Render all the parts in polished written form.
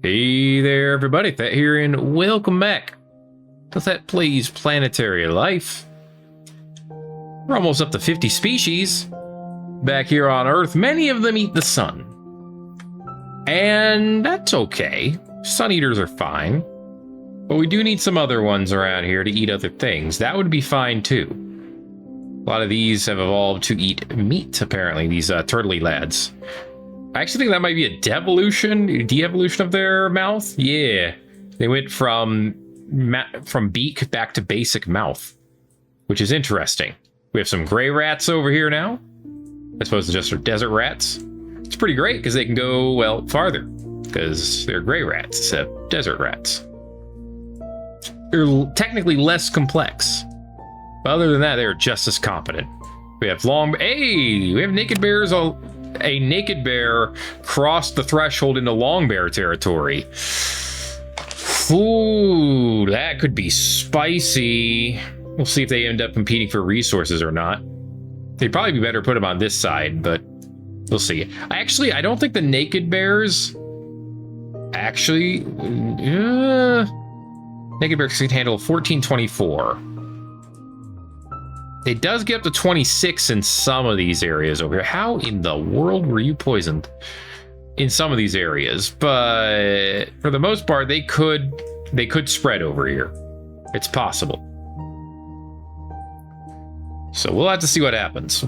Hey there, everybody. Thet here, and welcome back to Thet Plays Planetary Life. We're almost up to 50 species back here on Earth. Many of them eat the sun. And that's okay. Sun eaters are fine. But we do need some other ones around here to eat other things. That would be fine too. A lot of these have evolved to eat meat, apparently, these turtley lads. I actually think that might be a de-evolution of their mouth. Yeah, they went from beak back to basic mouth, which is interesting. We have some gray rats over here now. I suppose they're just desert rats. It's pretty great because they can go, well, farther because they're gray rats instead of desert rats. They're technically less complex, but other than that, they're just as competent. We have we have naked bears all. A naked bear crossed the threshold into long bear territory. Ooh, that could be spicy. We'll see if they end up competing for resources or not. They'd probably be better to put them on this side, but we'll see. I don't think the naked bears naked bears can handle 1424. It does get up to 26 in some of these areas over here. How in the world were you poisoned in some of these areas? But for the most part, they could spread over here. It's possible. So we'll have to see what happens.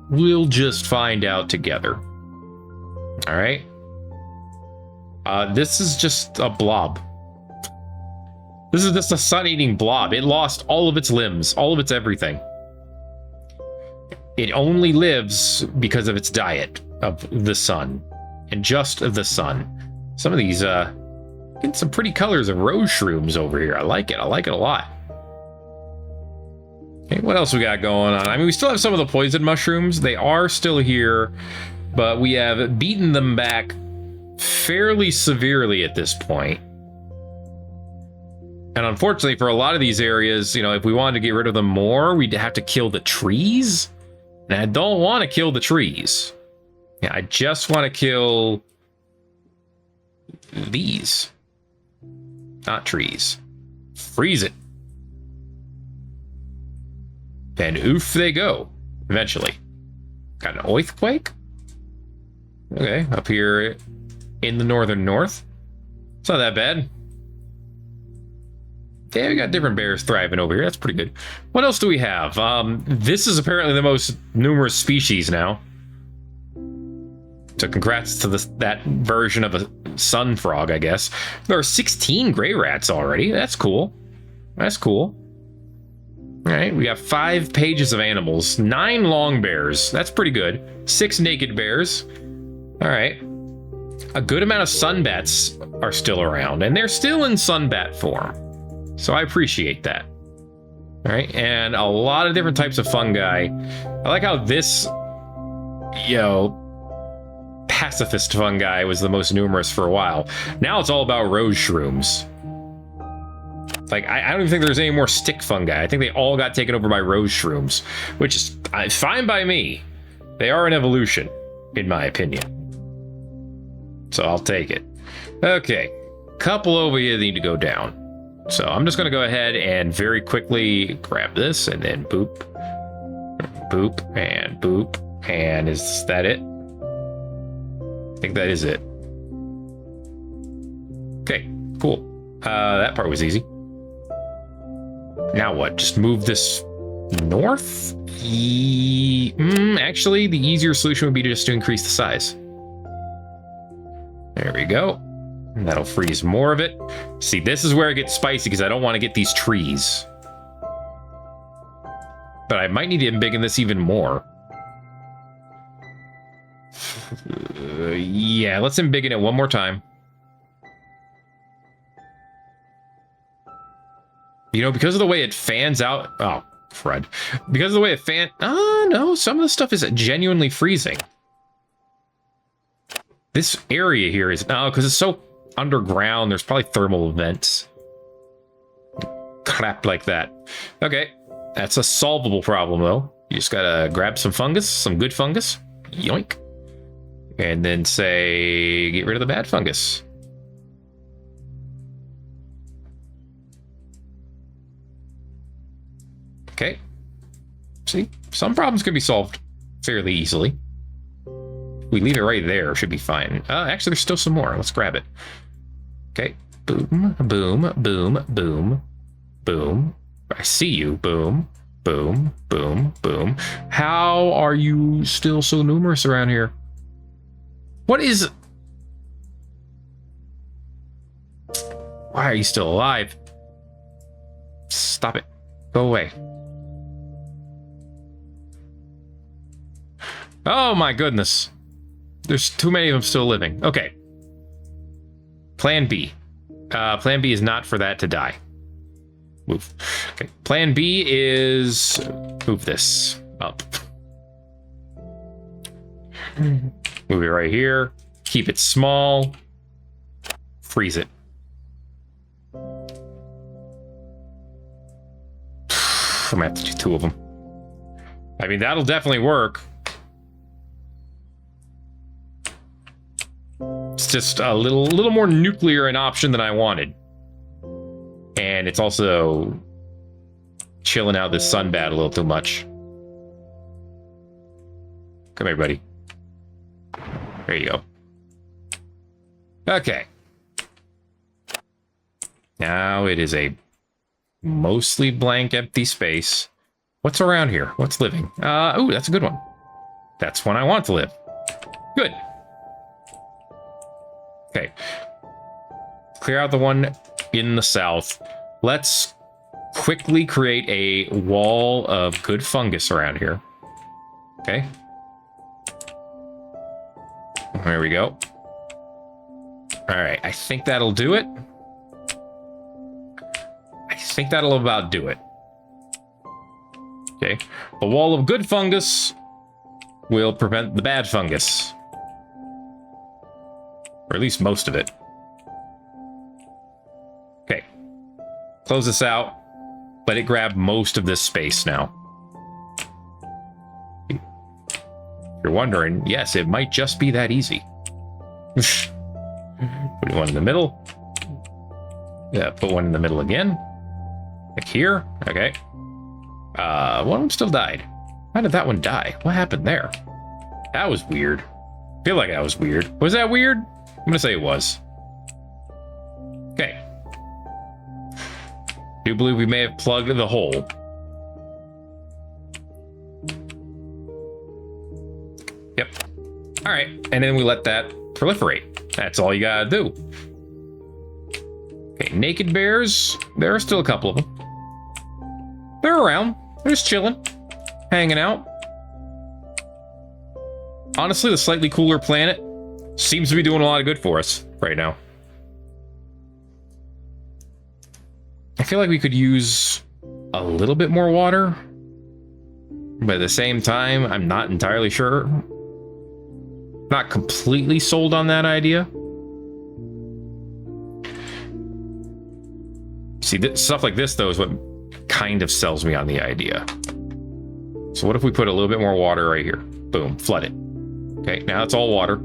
We'll just find out together. All right. This is just a blob. This is just a sun-eating blob. It lost all of its limbs, all of its everything. It only lives because of its diet of the sun, and just of the sun. Some of these, getting some pretty colors of rose shrooms over here. I like it a lot. Okay, what else we got going on? I mean, we still have some of the poison mushrooms. They are still here, but we have beaten them back fairly severely at this point. And unfortunately, for a lot of these areas, you know, if we wanted to get rid of them more, we'd have to kill the trees. And I don't want to kill the trees. Yeah, I just want to kill these. Not trees. Freeze it. And oof they go. Eventually. Got an earthquake? Okay, up here in the northern north. It's not that bad. Yeah, we got different bears thriving over here. That's pretty good. What else do we have? This is apparently the most numerous species now. So congrats to that version of a sun frog, I guess. There are 16 gray rats already. That's cool. That's cool. All right, we got 5 pages of animals. 9 long bears. That's pretty good. 6 naked bears. All right. A good amount of sunbats are still around, and they're still in sunbat form. So I appreciate that. All right, and a lot of different types of fungi. I like how this, pacifist fungi was the most numerous for a while. Now it's all about rose shrooms. Like, I don't even think there's any more stick fungi. I think they all got taken over by rose shrooms, which is fine by me. They are an evolution, in my opinion. So I'll take it. Okay, couple over here need to go down. So I'm just going to go ahead and very quickly grab this and then boop, boop, and boop. And is that it? I think that is it. Okay, cool. That part was easy. Now what? Just move this north? Actually, the easier solution would be just to increase the size. There we go. And that'll freeze more of it. See, this is where it gets spicy because I don't want to get these trees. But I might need to embiggen this even more. Yeah, let's embiggen it one more time. You know, because of the way it fans out... Oh, Fred. Because of the way it no, some of the stuff is genuinely freezing. This area here is... Oh, because it's so underground, there's probably thermal vents. Crap like that. Okay, that's a solvable problem, though. You just gotta grab some fungus, some good fungus. Yoink. And then say, get rid of the bad fungus. Okay. See, some problems can be solved fairly easily. We leave it right there, should be fine. Actually, there's still some more. Let's grab it. Okay. Boom, boom, boom, boom, boom. I see you. Boom, boom, boom, boom. How are you still so numerous around here? What is... Why are you still alive? Stop it. Go away. Oh my goodness. There's too many of them still living. Okay. Plan B. Plan B is not for that to die. Move. Okay. Plan B is move this up. Move it right here. Keep it small. Freeze it. I'm gonna have to do 2 of them. I mean, that'll definitely work. It's just a little more nuclear an option than I wanted. And it's also chilling out this sun bat a little too much. Come here, buddy. There you go. Okay. Now it is a mostly blank, empty space. What's around here? What's living? Ooh, that's a good one. That's one I want to live. Good. Okay. Clear out the one in the south. Let's quickly create a wall of good fungus around here. Okay. There we go. All right, I think that'll do it. I think that'll about do it. Okay. The wall of good fungus will prevent the bad fungus. Or at least most of it. Okay. Close this out. Let it grab most of this space now. If you're wondering, yes, it might just be that easy. Put one in the middle. Yeah, put one in the middle again. Like here. Okay. One of them still died. How did that one die? What happened there? That was weird. I feel like that was weird. Was that weird? I'm gonna say it was. Okay. I do believe we may have plugged the hole. Yep. All right, and then we let that proliferate. That's all you gotta do. Okay, naked bears. There are still a couple of them. They're around. They're just chilling, hanging out. Honestly, the slightly cooler planet seems to be doing a lot of good for us right now. I feel like we could use a little bit more water, but at the same time, I'm not entirely sure. Not completely sold on that idea. See, stuff like this, though, is what kind of sells me on the idea. So what if we put a little bit more water right here? Boom, flood it. Okay, now it's all water.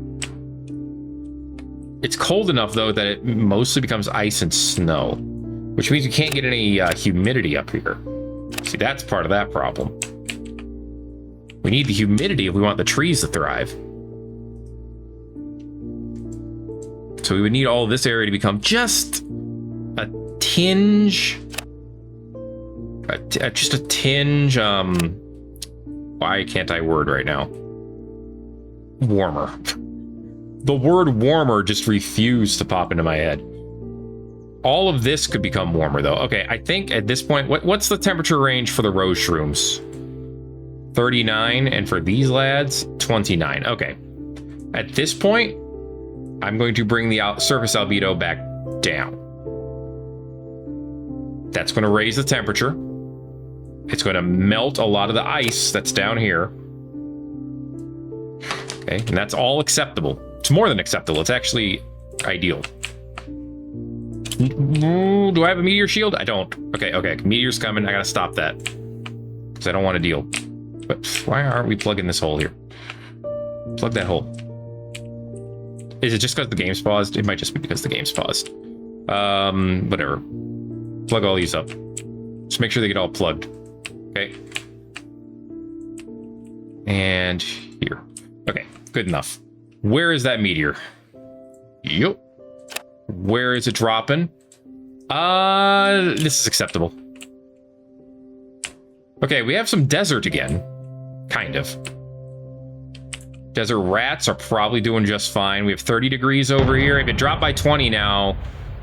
It's cold enough, though, that it mostly becomes ice and snow, which means you can't get any humidity up here. See, that's part of that problem. We need the humidity if we want the trees to thrive. So we would need all of this area to become just a tinge. Just a tinge, why can't I word right now? Warmer. The word warmer just refused to pop into my head. All of this could become warmer, though. Okay, I think at this point, what's the temperature range for the rose shrooms? 39, and for these lads, 29. Okay. At this point, I'm going to bring the surface albedo back down. That's going to raise the temperature. It's going to melt a lot of the ice that's down here. Okay, and that's all acceptable. It's more than acceptable. It's actually ideal. Do I have a meteor shield? I don't. Okay. Meteor's coming. I gotta stop that. Because I don't want to deal. But why aren't we plugging this hole here? Plug that hole. Is it just because the game's paused? It might just be because the game's paused. Whatever. Plug all these up. Just make sure they get all plugged. Okay. And here. Okay, good enough. Where is that meteor? Yup. Where is it dropping? This is acceptable. Okay, we have some desert again. Kind of. Desert rats are probably doing just fine. We have 30 degrees over here. If it dropped by 20 now,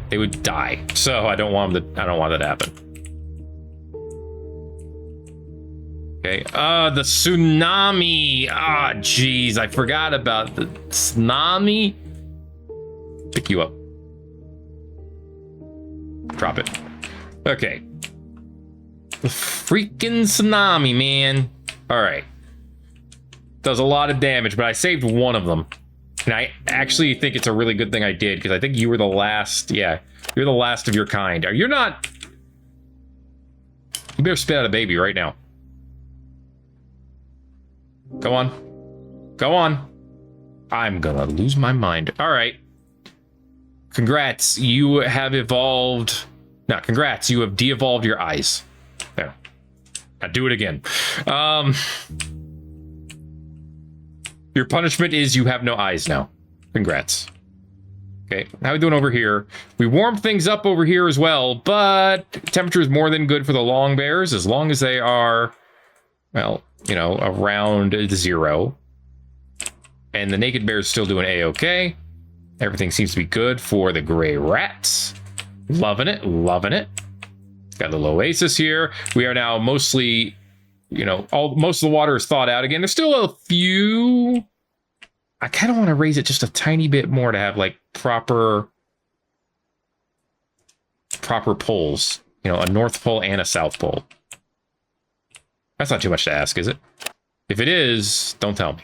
they would die. So I don't want them to, I don't want that to happen. Okay, the tsunami. Ah, jeez, I forgot about the tsunami. Pick you up. Drop it. Okay. The freaking tsunami, man. All right. Does a lot of damage, but I saved one of them. And I actually think it's a really good thing I did, because I think you were the last. Yeah, you're the last of your kind. You're not. You better spit out a baby right now. Go on. Go on. I'm gonna lose my mind. All right. Congrats. You have evolved. No, congrats. You have de-evolved your eyes. There. Now do it again. Your punishment is you have no eyes now. Congrats. Okay, how are we doing over here? We warmed things up over here as well, but temperature is more than good for the long bears as long as they are, well, you know, around 0. And the naked bears still doing A-okay. Everything seems to be good for the gray rats. Loving it, loving it. Got a little oasis here. We are now mostly, you know, most of the water is thawed out again. There's still a few. I kind of want to raise it just a tiny bit more to have like proper poles. You know, a north pole and a south pole. That's not too much to ask, is it? If it is, don't tell me.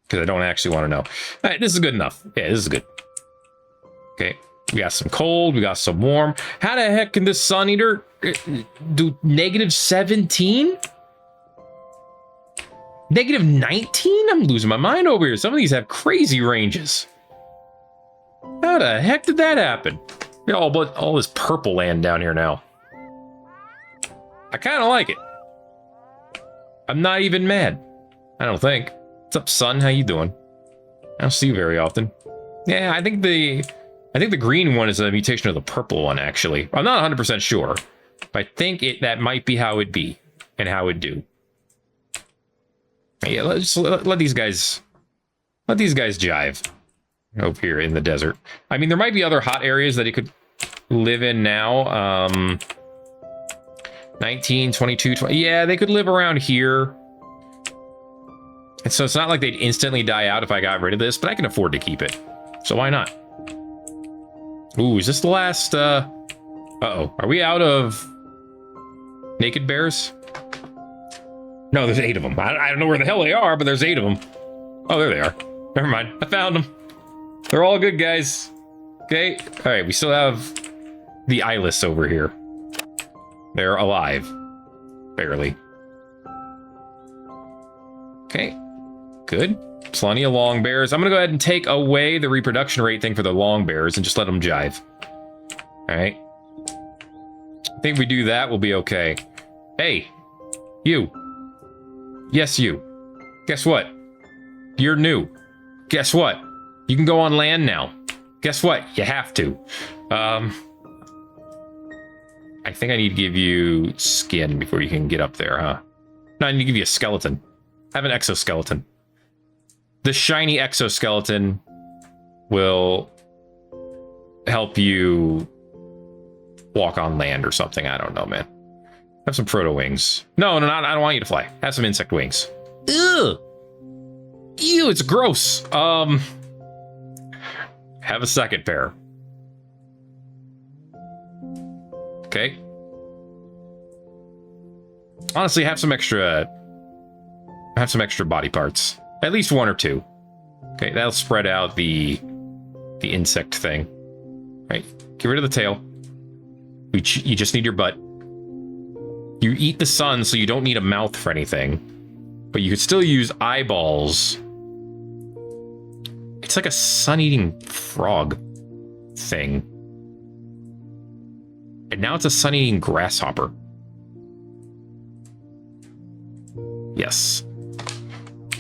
Because I don't actually want to know. All right, this is good enough. Yeah, this is good. Okay, we got some cold, we got some warm. How the heck can this sun eater do -17? -19? I'm losing my mind over here. Some of these have crazy ranges. How the heck did that happen? We got all this purple land down here now. I kind of like it. I'm not even mad. I don't think. What's up, son? How you doing? I don't see you very often. Yeah, I think the green one is a mutation of the purple one, actually. I'm not 100% sure, but I think that might be how it'd be and how it'd do. Yeah, let these guys jive over here in the desert. I mean, there might be other hot areas that it could live in now. 19, 22, 20. Yeah, they could live around here. And so it's not like they'd instantly die out if I got rid of this, but I can afford to keep it. So why not? Ooh, is this the last, uh-oh. Are we out of naked bears? No, there's 8 of them. I don't know where the hell they are, but there's 8 of them. Oh, there they are. Never mind. I found them. They're all good, guys. Okay. All right, we still have the eyeless over here. They're alive. Barely. Okay. Good. Plenty of long bears. I'm going to go ahead and take away the reproduction rate thing for the long bears and just let them jive. All right. I think if we do that, we'll be okay. Hey, you. Yes, you. Guess what? You're new. Guess what? You can go on land now. Guess what? You have to. I think I need to give you skin before you can get up there, huh? No, I need to give you a skeleton. Have an exoskeleton. The shiny exoskeleton will help you walk on land or something. I don't know, man. Have some proto wings. No, I don't want you to fly. Have some insect wings. Ugh. Ew, it's gross. Have a second pair. Okay. Honestly, have some extra body parts. At least 1 or 2. Okay, that'll spread out the insect thing. Right. Get rid of the tail. You just need your butt. You eat the sun, so you don't need a mouth for anything. But you could still use eyeballs. It's like a sun-eating frog thing. And now it's a sun-eating grasshopper. Yes.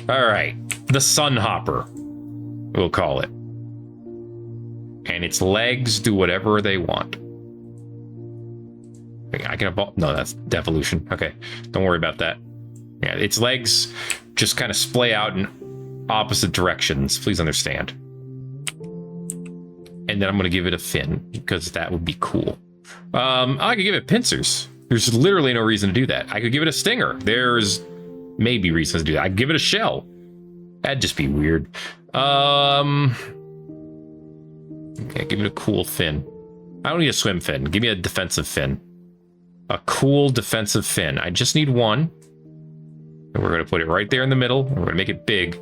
All right. The sunhopper, we'll call it. And its legs do whatever they want. I can evolve. No, that's devolution. Okay. Don't worry about that. Yeah, its legs just kind of splay out in opposite directions. Please understand. And then I'm going to give it a fin because that would be cool. I could give it pincers. There's literally no reason to do that. I could give it a stinger. There's maybe reasons to do that. I'd give it a shell. That'd just be weird. Okay, give it a cool fin. I don't need a swim fin. Give me a defensive fin. A cool defensive fin. I just need one. And we're going to put it right there in the middle. And we're going to make it big.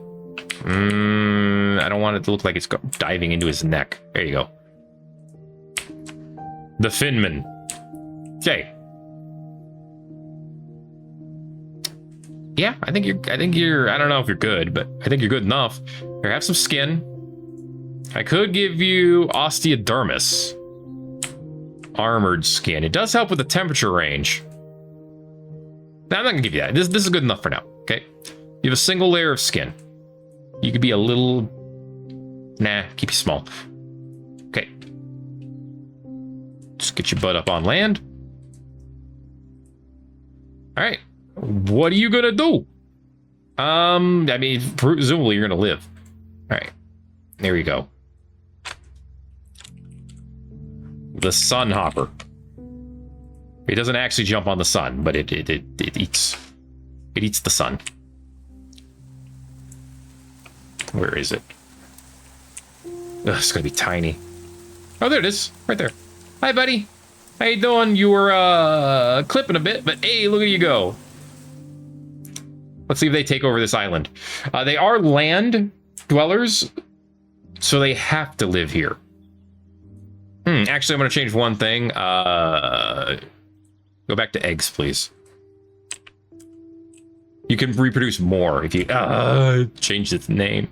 I don't want it to look like it's diving into his neck. There you go. The Finman. Okay. Yeah, I think you're, I don't know if you're good, but I think you're good enough. Here, have some skin. I could give you osteodermis. Armored skin. It does help with the temperature range. No, I'm not gonna give you that. This is good enough for now, okay? You have a single layer of skin. You could be a little... Nah, keep you small. Okay. Just get your butt up on land. All right. What are you gonna do? I mean, presumably you're gonna live. All right. There we go. The sunhopper. It doesn't actually jump on the sun, but it eats the sun. Where is it? Ugh, it's gonna be tiny. Oh, there it is, right there. Hi, buddy. How you doing? You were clipping a bit, but hey, look at you go. Let's see if they take over this island. They are land dwellers, so they have to live here. Actually, I'm gonna change one thing. Go back to eggs, please. You can reproduce more if you change its name.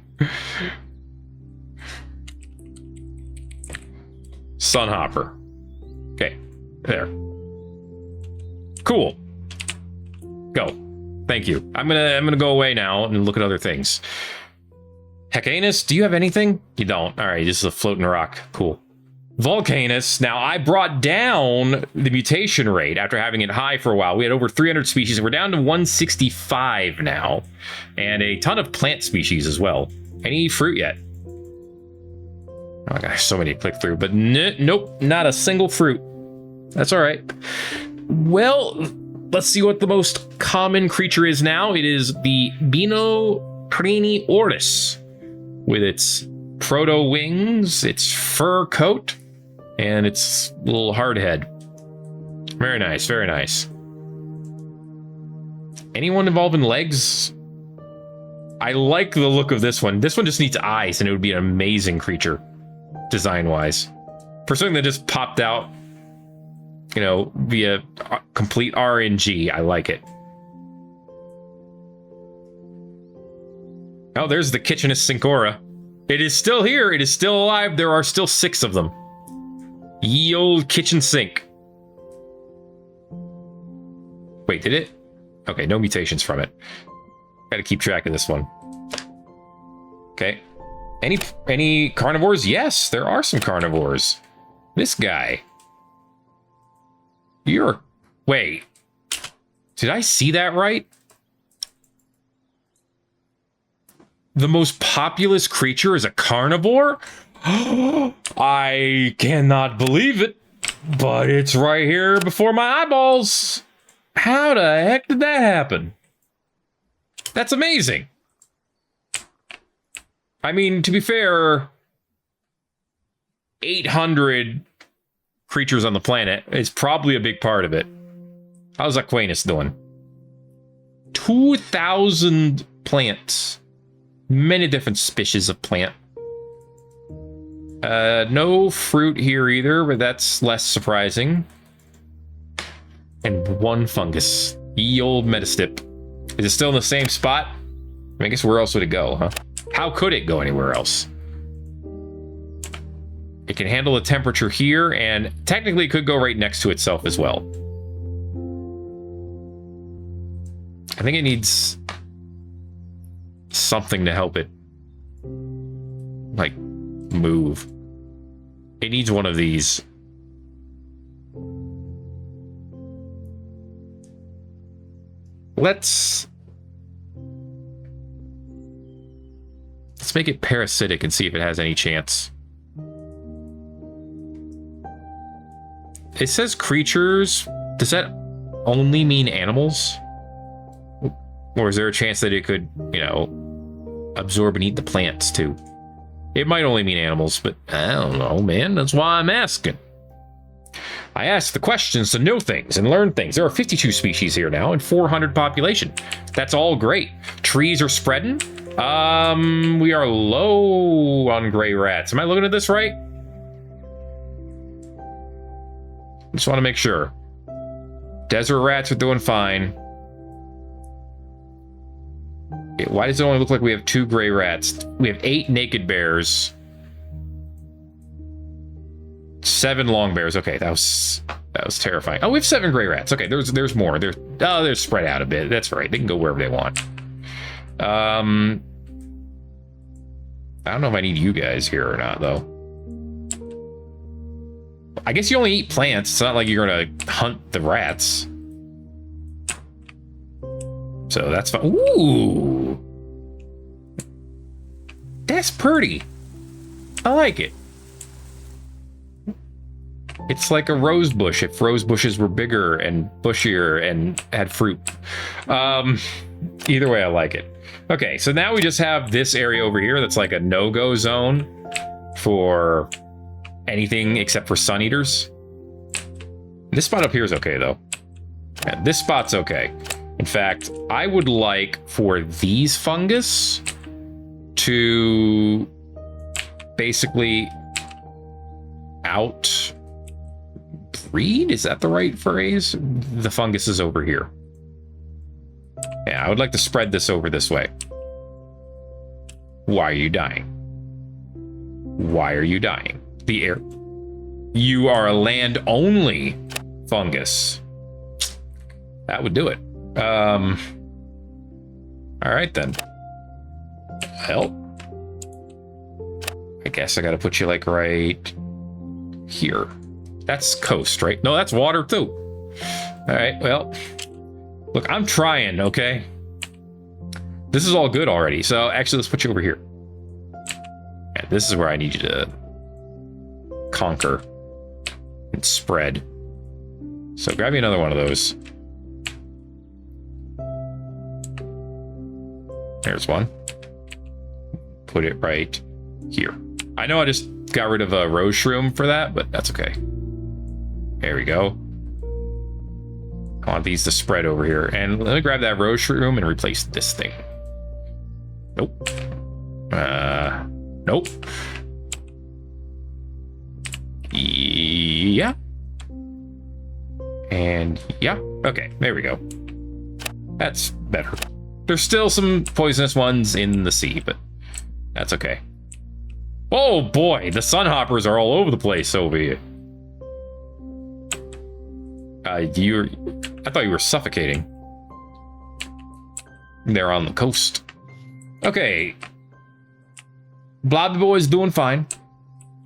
Sunhopper. Okay, there. Cool. Go. Thank you. I'm gonna go away now and look at other things. Hecanus, do you have anything? You don't. All right, this is a floating rock. Cool. Volcanus. Now, I brought down the mutation rate after having it high for a while. We had over 300 species, and we're down to 165 now. And a ton of plant species as well. Any fruit yet? Oh, gosh, so many to click through. But nope, not a single fruit. That's all right. Well, let's see what the most common creature is now. It is the Binoprenioris, with its proto wings, its fur coat, and its little hard head. Very nice, very nice. Anyone involved in legs? I like the look of this one. This one just needs eyes, and it would be an amazing creature, design-wise. For something that just popped out, you know, via complete RNG, I like it. Oh, there's the Kitchenus Syncora. It is still here. It is still alive. There are still 6 of them. Ye old kitchen sink. Wait, did it? Okay, no mutations from it. Gotta keep track of this one. Okay. Any carnivores? Yes, there are some carnivores. This guy. Wait. Did I see that right? The most populous creature is a carnivore? I cannot believe it, but it's right here before my eyeballs. How the heck did that happen? That's amazing. I mean, to be fair, 800 creatures on the planet is probably a big part of it. How's Aquanus doing? 2,000 plants. Many different species of plant. No fruit here either, but that's less surprising. And 1 fungus. Ye old metastip. Is it still in the same spot? I guess where else would it go, huh? How could it go anywhere else? It can handle the temperature here, and technically it could go right next to itself as well. I think it needs something to help it, like, move. It needs one of these. Let's make it parasitic and see if it has any chance. It says creatures. Does that only mean animals? Or is there a chance that it could, you know, absorb and eat the plants too? It might only mean animals, but I don't know, man. That's why I'm asking. I ask the questions to know things and learn things. There are 52 species here now and 400 population. That's all great. Trees are spreading. We are low on gray rats. Am I looking at this right? Just want to make sure. Desert rats are doing fine. Why does it only look like we have 2 gray rats? We have 8 naked bears. 7 long bears. Okay, that was terrifying. Oh, we have 7 gray rats. Okay, there's more. They're spread out a bit. That's right. They can go wherever they want. I don't know if I need you guys here or not, though. I guess you only eat plants. It's not like you're gonna hunt the rats. So that's fine. Ooh, that's pretty. I like it. It's like a rose bush if rose bushes were bigger and bushier and had fruit. Either way, I like it. Okay, so now we just have this area over here that's like a no-go zone for anything except for sun eaters. This spot up here is okay, though. Yeah, this spot's okay. In fact, I would like for these fungus to basically outbreed? Is that the right phrase? The fungus is over here. Yeah, I would like to spread this over this way. Why are you dying? Why are you dying? The air. You are a land-only fungus. That would do it. All right then. Well, I guess I gotta put you like right here. That's coast, right? No, that's water too. All right, well, look, I'm trying, okay? This is all good already. So actually, let's put you over here. Yeah, this is where I need you to conquer and spread. So grab me another one of those. There's one. Put it right here. I know I just got rid of a rose shroom for that, but that's okay. There we go. I want these to spread over here. And let me grab that rose shroom and replace this thing. Nope. Nope. Yeah. And yeah. Okay, there we go. That's better. There's still some poisonous ones in the sea, but that's okay. Oh boy, the sunhoppers are all over the place over here. I thought you were suffocating. They're on the coast. Okay. Blobby Boy's doing fine.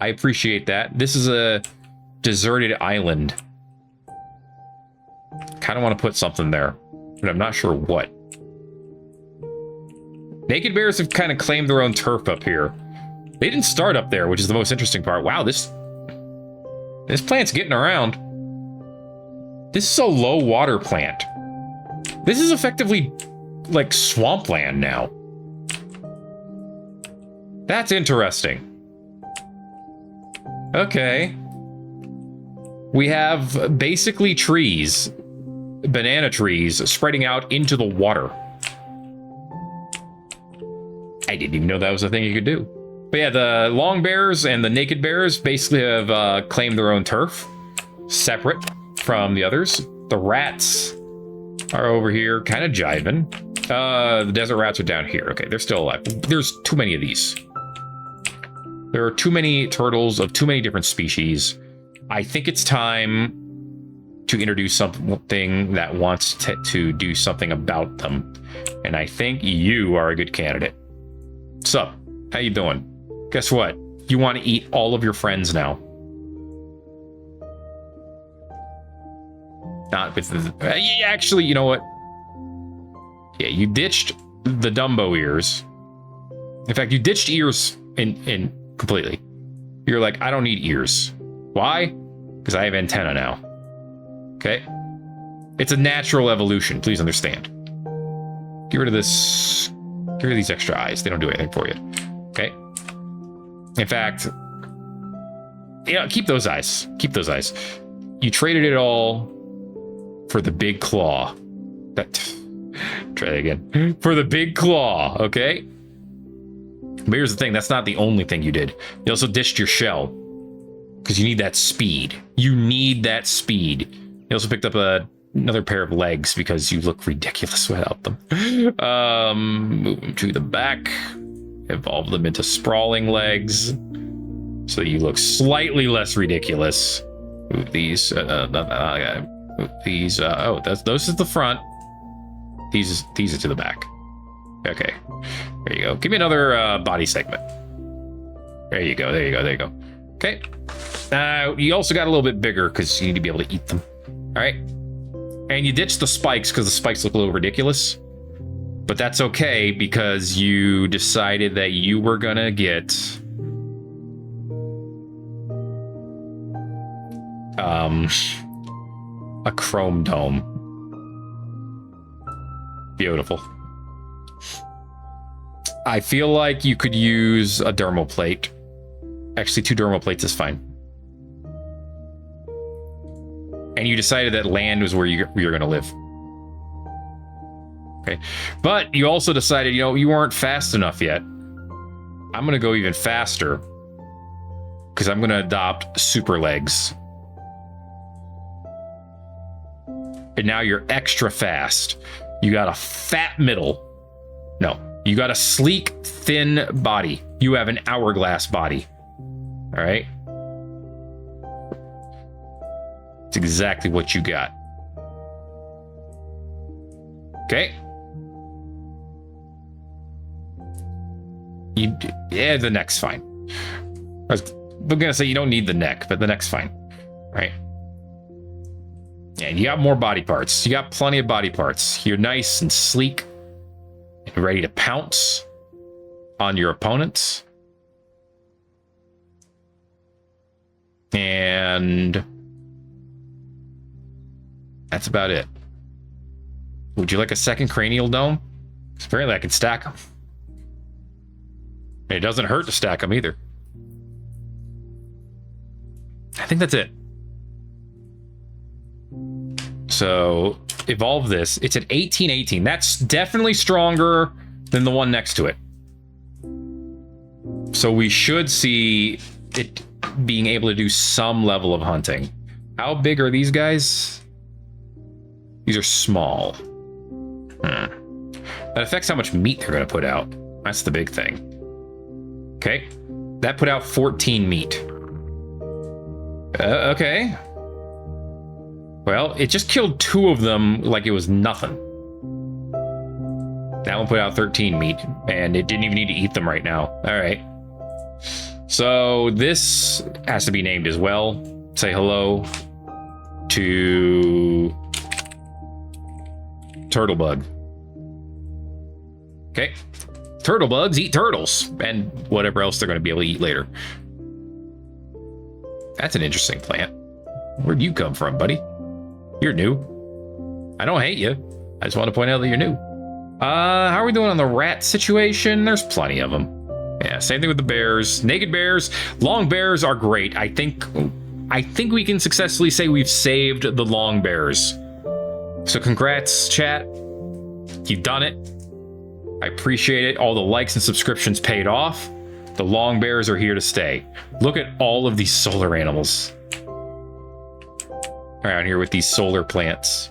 I appreciate that. This is a deserted island. Kind of want to put something there, but I'm not sure what. Naked bears have kind of claimed their own turf up here. They didn't start up there, which is the most interesting part. Wow, this plant's getting around. This is a low water plant. This is effectively like swampland now. That's interesting. Okay. We have basically trees, banana trees, spreading out into the water. I didn't even know that was a thing you could do. But yeah, the long bears and the naked bears basically have claimed their own turf, separate from the others. The rats are over here, kind of jiving. The desert rats are down here. Okay, they're still alive. There's too many of these. There are too many turtles of too many different species. I think it's time to introduce something that wants to do something about them. And I think you are a good candidate. Sup? How you doing? Guess what? You want to eat all of your friends now. Not with the... actually, you know what? Yeah, you ditched the Dumbo ears. In fact, you ditched ears in completely. You're like, I don't need ears. Why? Because I have antenna now. Okay? It's a natural evolution. Please understand. Get rid of this. Get rid of these extra eyes. They don't do anything for you. Okay? In fact, yeah, keep those eyes. Keep those eyes. You traded it all for the big claw. Try that again. For the big claw, okay? But here's the thing. That's not the only thing you did. You also ditched your shell. Because you need that speed. You need that speed. You also picked up another pair of legs because you look ridiculous without them. Move them to the back. Evolve them into sprawling legs. So you look slightly less ridiculous. Move these. Move these. Those is the front. These are to the back. Okay. There you go. Give me another body segment. There you go. There you go. There you go. Okay. You also got a little bit bigger because you need to be able to eat them. All right. And you ditched the spikes because the spikes look a little ridiculous. But that's okay because you decided that you were going to get... a chrome dome. Beautiful. I feel like you could use a dermal plate. Actually, 2 dermal plates is fine. And you decided that land was where you're going to live. Okay. But you also decided, you weren't fast enough yet. I'm going to go even faster. Because I'm going to adopt super legs. And now you're extra fast. You got a fat middle. No. You got a sleek, thin body. You have an hourglass body. All right? It's exactly what you got. Okay. The neck's fine. I was gonna say you don't need the neck, but the neck's fine. Right? And you got more body parts. You got plenty of body parts. You're nice and sleek and ready to pounce on your opponents. And that's about it. Would you like a second cranial dome? Because apparently I can stack them. And it doesn't hurt to stack them either. I think that's it. So evolve this. It's at 1818. That's definitely stronger than the one next to it. So we should see it being able to do some level of hunting. How big are these guys? These are small. That affects how much meat they're going to put out. That's the big thing. Okay. That put out 14 meat. Okay. Well, it just killed 2 of them like it was nothing. That one put out 13 meat, and it didn't even need to eat them right now. All right. So this has to be named as well. Say hello to Turtlebug. Okay. Turtlebugs eat turtles and whatever else they're going to be able to eat later. That's an interesting plant. Where'd you come from, buddy? You're new. I don't hate you. I just want to point out that you're new. How are we doing on the rat situation? There's plenty of them. Yeah, same thing with the bears. Naked bears, long bears are great. I think we can successfully say we've saved the long bears. So congrats, chat. You've done it. I appreciate it. All the likes and subscriptions paid off. The long bears are here to stay. Look at all of these solar animals around here with these solar plants.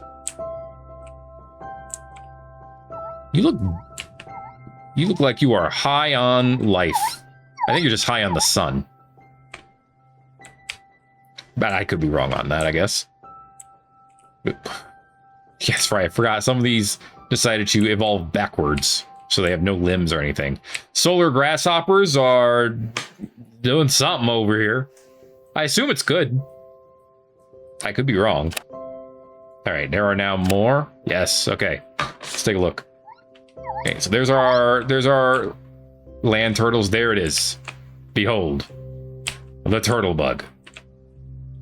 You look like you are high on life. I think you're just high on the sun. But I could be wrong on that, I guess. Yes, right. I forgot. Some of these decided to evolve backwards. so they have no limbs or anything. Solar grasshoppers are doing something over here. I assume it's good. I could be wrong. All right, there are now more. Yes, okay. Let's take a look. Okay, so there's our land turtles. There it is. Behold, the turtle bug.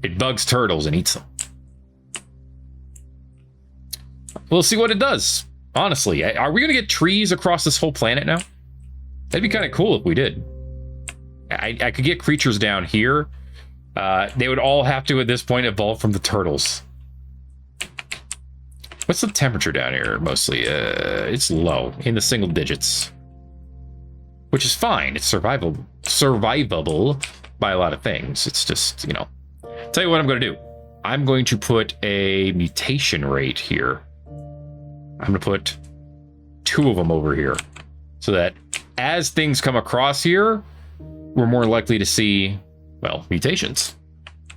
It bugs turtles and eats them. We'll see what it does. Honestly, are we going to get trees across this whole planet now? That'd be kind of cool if we did. I could get creatures down here. They would all have to, at this point, evolve from the turtles. What's the temperature down here, mostly? It's low, in the single digits. Which is fine. It's survivable by a lot of things. It's just, you know. Tell you what I'm going to do. I'm going to put a mutation rate here. I'm going to put 2 of them over here. So that as things come across here, we're more likely to see, well, mutations.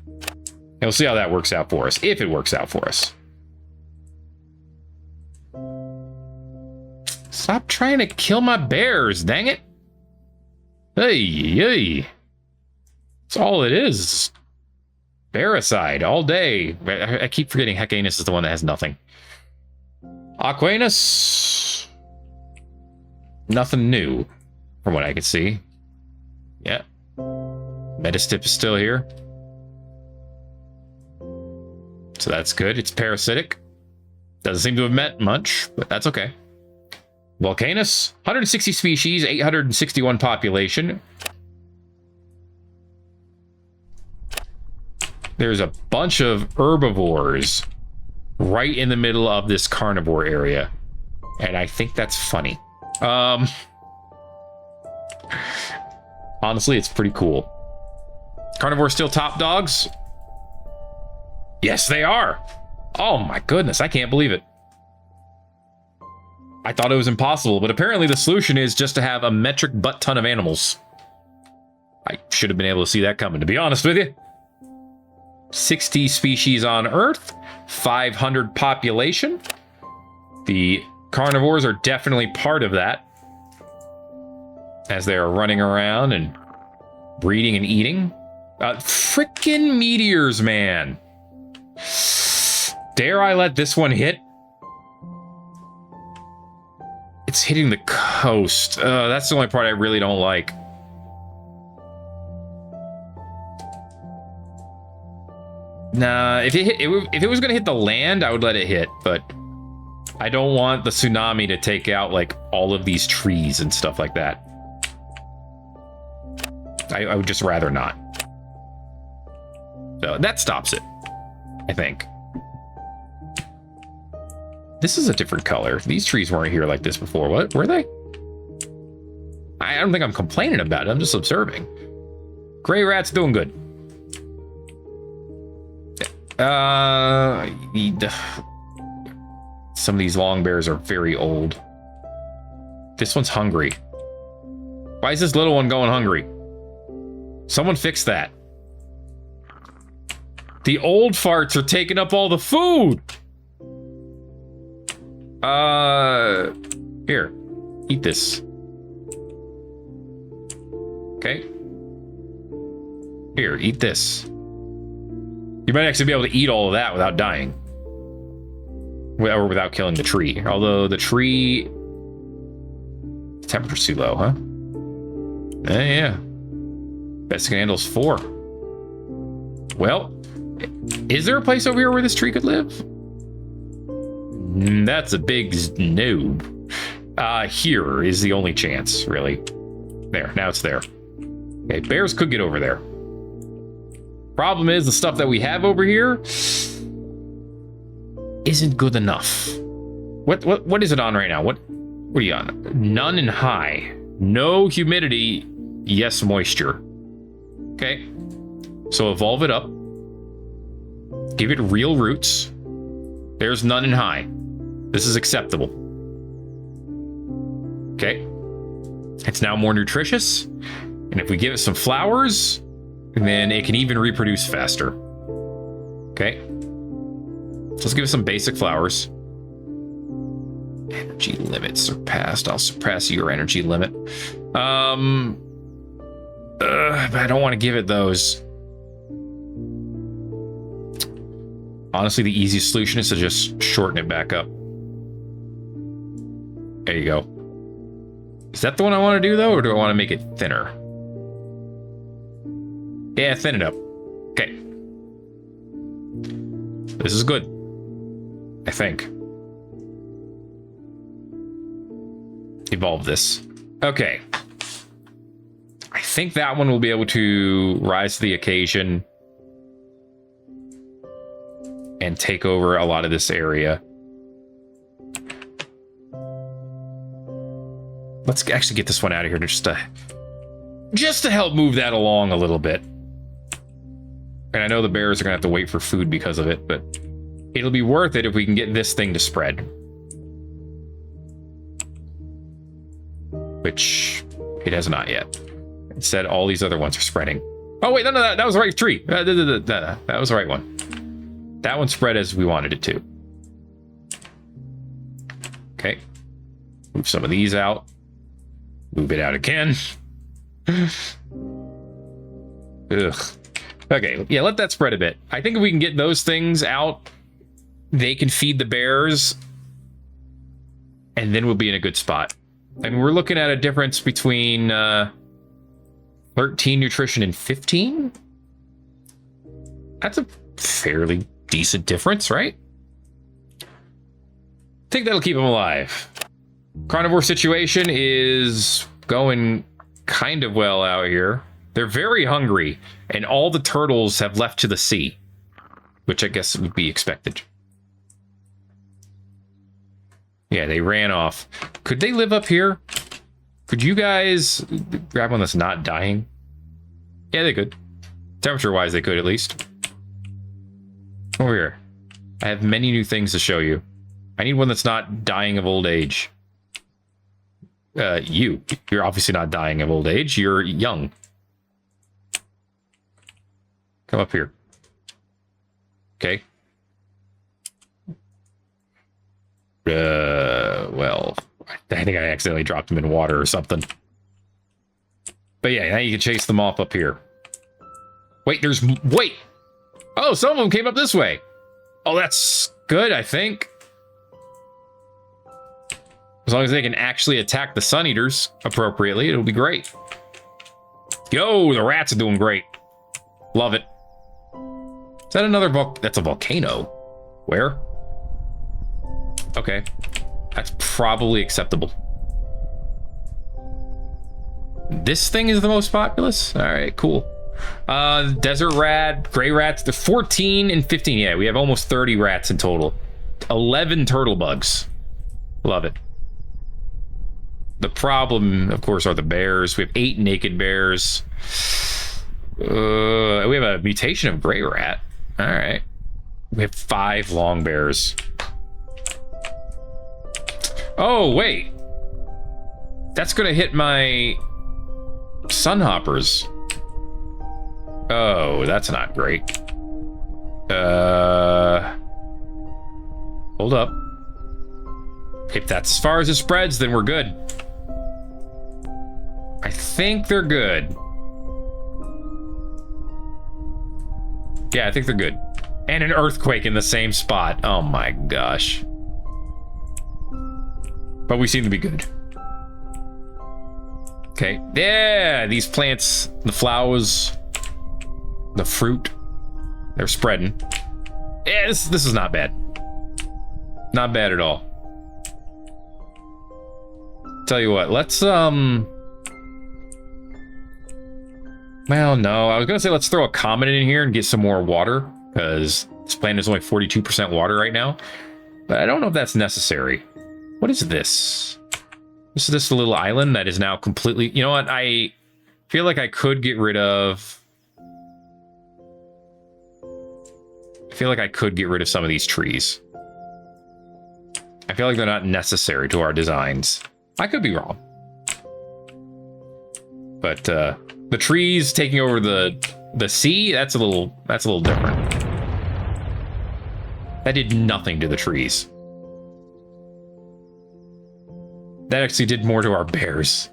And we'll see how that works out for us, if it works out for us. Stop trying to kill my bears, dang it. Hey. That's all it is. Bearicide all day. I keep forgetting Hecanus is the one that has nothing. Aquanus. Nothing new, from what I can see. Yeah. Metastip is still here. So that's good. It's parasitic. Doesn't seem to have met much, but that's okay. Volcanus, 160 species, 861 population. There's a bunch of herbivores right in the middle of this carnivore area. And I think that's funny. Honestly, it's pretty cool. Carnivore still top dogs? Yes, they are. Oh my goodness, I can't believe it. I thought it was impossible, but apparently the solution is just to have a metric butt ton of animals. I should have been able to see that coming, to be honest with you. 60 species on Earth, 500 population. The carnivores are definitely part of that, as they are running around and breeding and eating. Frickin' meteors, man. Dare I let this one hit? It's hitting the coast. That's the only part I really don't like. Nah, if it was gonna hit the land, I would let it hit, but I don't want the tsunami to take out like all of these trees and stuff like that. I would just rather not. So that stops it, I think. This is a different color. These trees weren't here like this before. What were they? I don't think I'm complaining about it. I'm just observing. Gray rat's doing good. Some of these long bears are very old. This one's hungry. Why is this little one going hungry? Someone fix that. The old farts are taking up all the food. Here, eat this. Okay. Here, eat this. You might actually be able to eat all of that without dying. Or without killing the tree. Although the tree... the temperature's too low, huh? Yeah. Best it can handle is 4. Well, is there a place over here where this tree could live? That's a big noob. Here is the only chance, really. There, now it's there. Okay, bears could get over there. Problem is, the stuff that we have over here isn't good enough. What is it on right now? What are you on? None and high. No humidity, yes moisture. Okay, so evolve it up. Give it real roots. There's none and high. This is acceptable. Okay. It's now more nutritious. And if we give it some flowers, then it can even reproduce faster. Okay. So let's give it some basic flowers. Energy limit surpassed. I'll surpass your energy limit. But I don't want to give it those. Honestly, the easiest solution is to just shorten it back up. There you go. Is that the one I want to do, though, or do I want to make it thinner? Yeah, thin it up. Okay. This is good. I think. Evolve this. Okay. I think that one will be able to rise to the occasion and take over a lot of this area. Let's actually get this one out of here just to help move that along a little bit. And I know the bears are gonna have to wait for food because of it, but it'll be worth it if we can get this thing to spread. Which it has not yet. Instead, all these other ones are spreading. Oh wait, no, that was the right tree. That was the right one. That one spread as we wanted it to. Okay. Move some of these out. Move it out again. Ugh. Okay, yeah, let that spread a bit. I think if we can get those things out, they can feed the bears, and then we'll be in a good spot. I mean, we're looking at a difference between 13 nutrition and 15? That's a fairly decent difference, right? I think that'll keep them alive. Carnivore situation is going kind of well out here. They're very hungry, and all the turtles have left to the sea, which I guess would be expected. Yeah, they ran off. Could they live up here? Could you guys grab one that's not dying? Yeah, they could. Temperature-wise, they could at least. Over here. I have many new things to show you. I need one that's not dying of old age. You're obviously not dying of old age. You're young. Come up here. Okay. Well, I think I accidentally dropped them in water or something. But yeah, now you can chase them off up here. Wait, wait! Oh, some of them came up this way. Oh, that's good, I think. As long as they can actually attack the sun eaters appropriately, it'll be great. Yo, the rats are doing great. Love it. Is that another that's a volcano? Where? Okay. That's probably acceptable. This thing is the most populous? All right, cool. Desert rat, gray rats, the 14 and 15. Yeah, we have almost 30 rats in total. 11 turtlebugs. Love it. The problem, of course, are the bears. We have 8 naked bears. We have a mutation of gray rat. All right. We have 5 long bears. Oh, wait. That's going to hit my sunhoppers. Oh, that's not great. Hold up. If that's as far as it spreads, then we're good. I think they're good. Yeah, I think they're good. And an earthquake in the same spot. Oh my gosh. But we seem to be good. Okay. Yeah, these plants, the flowers, the fruit, they're spreading. Yeah, this is not bad. Not bad at all. Tell you what, let's well, no, I was gonna say let's throw a comet in here and get some more water, because this planet is only 42% water right now. But I don't know if that's necessary. What is this? This is this little island that is now completely... You know what? I feel like I could get rid of... I feel like I could get rid of some of these trees. I feel like they're not necessary to our designs. I could be wrong. But the trees taking over the sea, that's a little different. That did nothing to the trees. That actually did more to our bears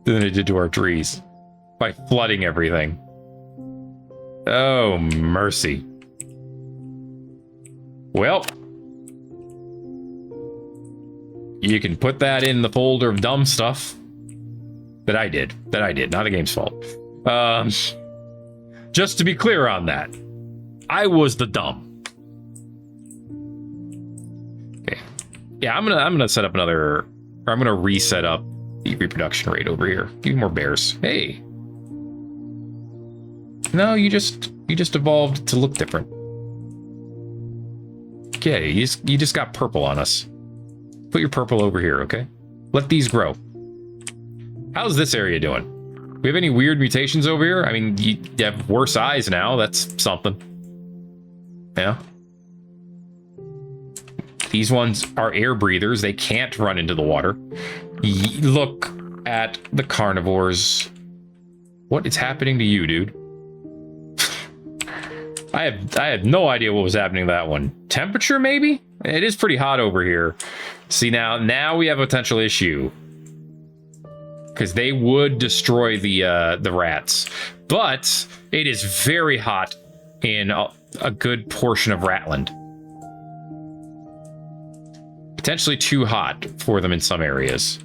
than it did to our trees by flooding everything. Oh, mercy. Well, you can put that in the folder of dumb stuff that I did. Not the game's fault. Just to be clear on that, I was the dumb. Okay. Yeah, I'm gonna set up another. Or I'm gonna reset up the reproduction rate over here. Give me more bears. Hey. No, you just evolved to look different. Okay, you just got purple on us. Put your purple over here, okay? Let these grow. How's this area doing? We have any weird mutations over here? I mean, you have worse eyes now. That's something. Yeah. These ones are air breathers. They can't run into the water. Look at the carnivores. What is happening to you, dude? I had no idea what was happening to that one. Temperature, maybe? It is pretty hot over here. See, now we have a potential issue. Because they would destroy the rats. But it is very hot in a good portion of Ratland. Potentially too hot for them in some areas.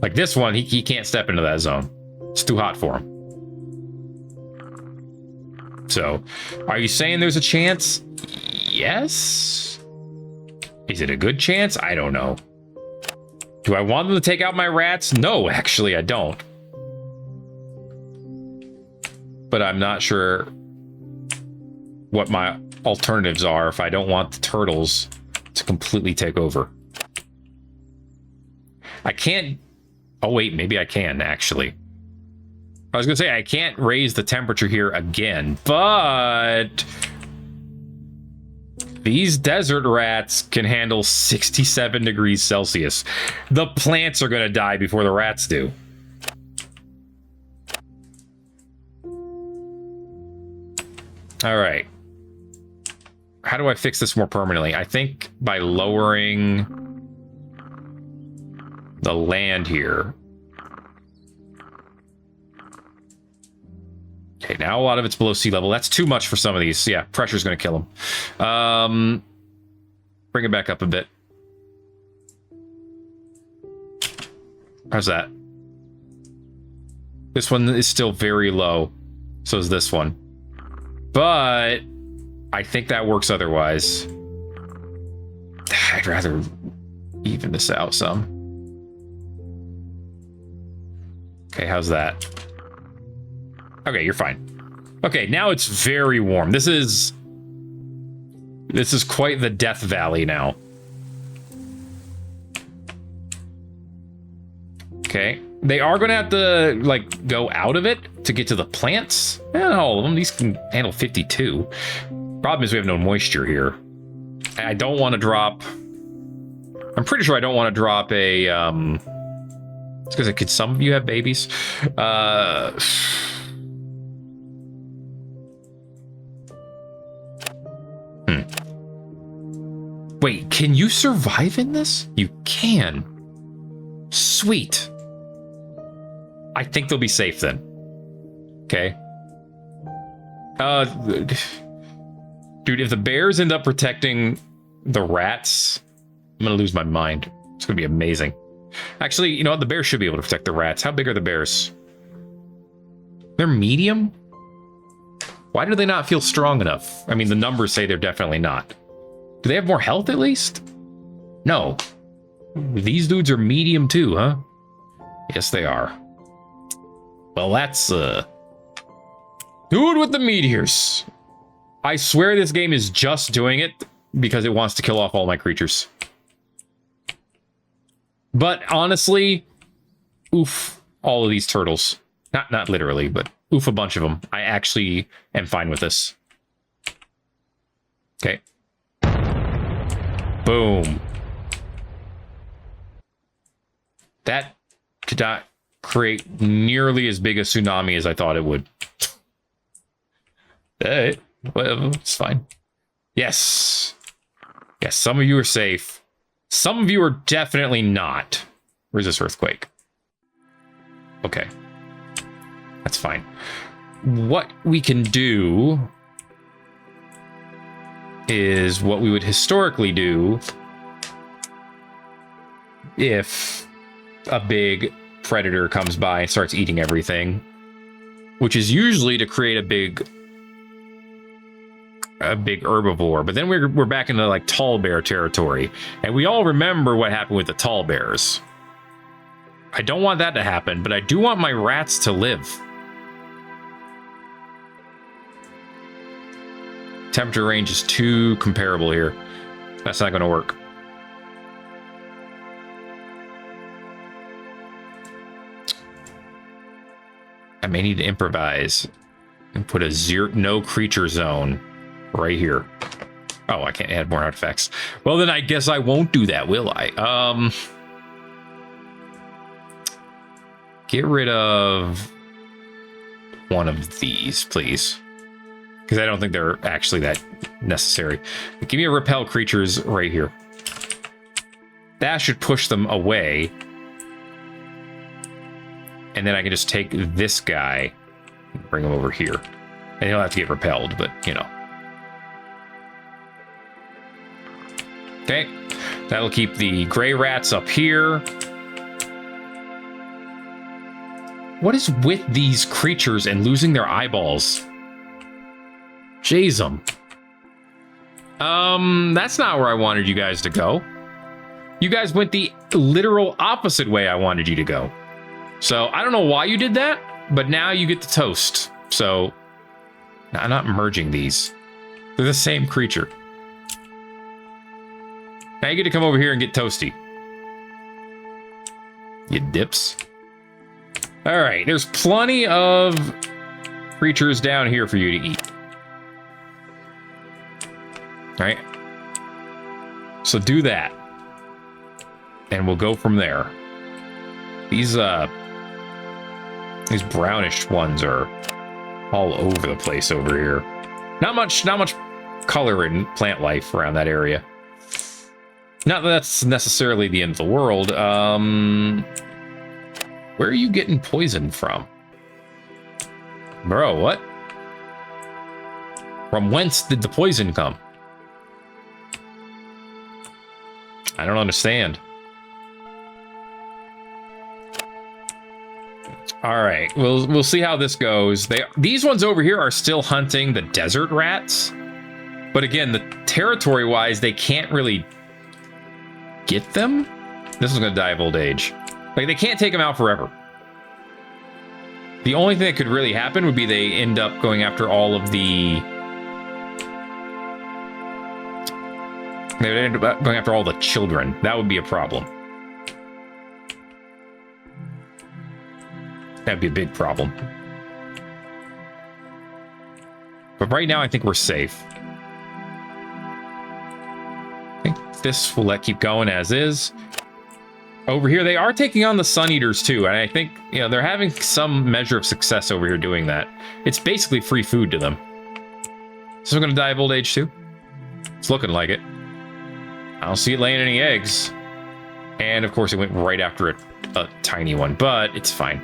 Like this one, he can't step into that zone. It's too hot for him. So, are you saying there's a chance? Yes? Is it a good chance? I don't know. Do I want them to take out my rats? No, actually, I don't. But I'm not sure what my alternatives are if I don't want the turtles to completely take over. I can't... Oh, wait, maybe I can, actually. I was going to say, I can't raise the temperature here again, but... These desert rats can handle 67 degrees Celsius. The plants are going to die before the rats do. All right. How do I fix this more permanently? I think by lowering the land here. Okay, now a lot of it's below sea level. That's too much for some of these. Yeah, pressure's going to kill them. Bring it back up a bit. How's that? This one is still very low. So is this one. But I think that works otherwise. I'd rather even this out some. Okay, how's that? Okay, you're fine. Okay, now it's very warm. This is quite the Death Valley now. Okay. They are going to have to, like, go out of it to get to the plants. Not all of them. These can handle 52. Problem is we have no moisture here. I don't want to drop... I'm pretty sure I don't want to drop a... It's because could some of you have babies? Wait, can you survive in this? You can. Sweet. I think they'll be safe then. Okay. Dude, if the bears end up protecting the rats, I'm gonna lose my mind. It's gonna be amazing. Actually, you know what? The bears should be able to protect the rats. How big are the bears? They're medium? Why do they not feel strong enough? I mean, the numbers say they're definitely not. Do they have more health at least? No. These dudes are medium too, huh? Yes, they are. Well, that's, Dude with the meteors. I swear this game is just doing it because it wants to kill off all my creatures. But honestly, oof, all of these turtles. Not literally, but oof a bunch of them. I actually am fine with this. Okay. Boom. That did not create nearly as big a tsunami as I thought it would. Hey, well, it's fine. Yes. Yes, some of you are safe. Some of you are definitely not. Where's this earthquake? Okay. That's fine. What we can do is what we would historically do if a big predator comes by and starts eating everything, which is usually to create a big herbivore. But then we're back into like tall bear territory, and we all remember what happened with the tall bears. I don't want that to happen, but I do want my rats to live. Temperature range is too comparable here. That's not going to work. I may need to improvise and put a no creature zone right here. Oh, I can't add more artifacts. Well, then I guess I won't do that, will I? Get rid of one of these, please. Because I don't think they're actually that necessary. Give me a repel creatures right here. That should push them away. And then I can just take this guy and bring him over here. And he'll have to get repelled, but, you know. Okay. That'll keep the gray rats up here. What is with these creatures and losing their eyeballs? Jeezum. That's not where I wanted you guys to go. You guys went the literal opposite way I wanted you to go. So I don't know why you did that, but now you get the toast. So I'm not merging these. They're the same creature. Now you get to come over here and get toasty. You dips. All right, there's plenty of creatures down here for you to eat. All right. So do that. And we'll go from there. These brownish ones are all over the place over here. Not much color in plant life around that area. Not that that's necessarily the end of the world. Where are you getting poisoned from? Bro, what? From whence did the poison come? I don't understand. All right, we'll see how this goes. These ones over here are still hunting the desert rats. But again, the territory-wise, they can't really get them. This is going to die of old age. Like, they can't take them out forever. The only thing that could really happen would be they end up going after all of the... They would end up going after all the children. That would be a problem. That'd be a big problem. But right now, I think we're safe. I think this will keep going as is. Over here, they are taking on the Sun Eaters too, and I think, you know, they're having some measure of success over here doing that. It's basically free food to them. So we're gonna die of old age too? It's looking like it. I don't see it laying any eggs. And of course, it went right after a tiny one, but it's fine.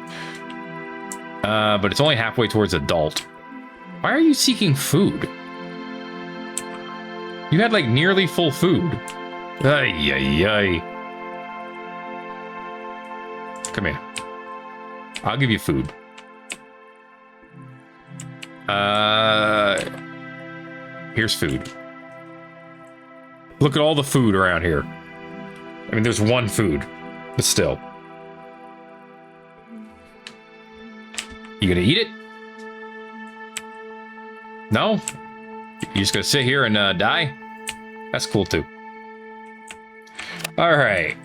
But it's only halfway towards adult. Why are you seeking food? You had like nearly full food. Ay, ay, ay. Come here. I'll give you food. Here's food. Look at all the food around here. I mean, there's one food, but still. You gonna eat it? No? You just gonna sit here and die? That's cool too. All right.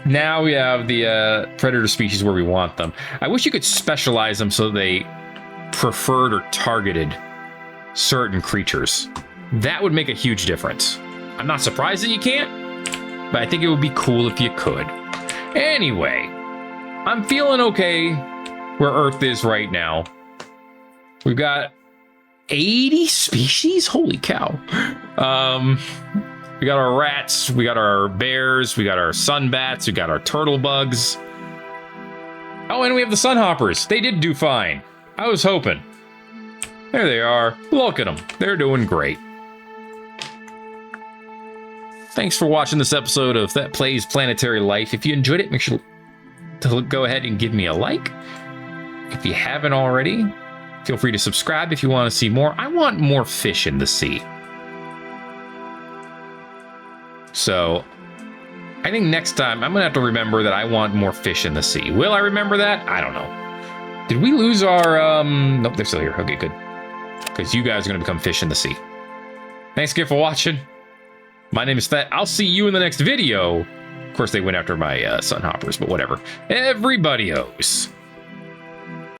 Now we have the predator species where we want them. I wish you could specialize them so they preferred or targeted certain creatures. That would make a huge difference. I'm not surprised that you can't, but I think it would be cool if you could. Anyway, I'm feeling okay where Earth is right now. We've got 80 species? Holy cow. We got our rats, we got our bears, we got our sunbats, we got our turtlebugs. Oh, and we have the sunhoppers. They did do fine. I was hoping. There they are. Look at them. They're doing great. Thanks for watching this episode of Thet Plays Planetary Life. If you enjoyed it, make sure to go ahead and give me a like. If you haven't already, feel free to subscribe if you want to see more. I want more fish in the sea. So, I think next time I'm going to have to remember that I want more fish in the sea. Will I remember that? I don't know. Did we lose our, nope, they're still here. Okay, good. Because you guys are going to become fish in the sea. Thanks again for watching. My name is Thet. I'll see you in the next video. Of course, they went after my sunhoppers, but whatever. Everybody owes.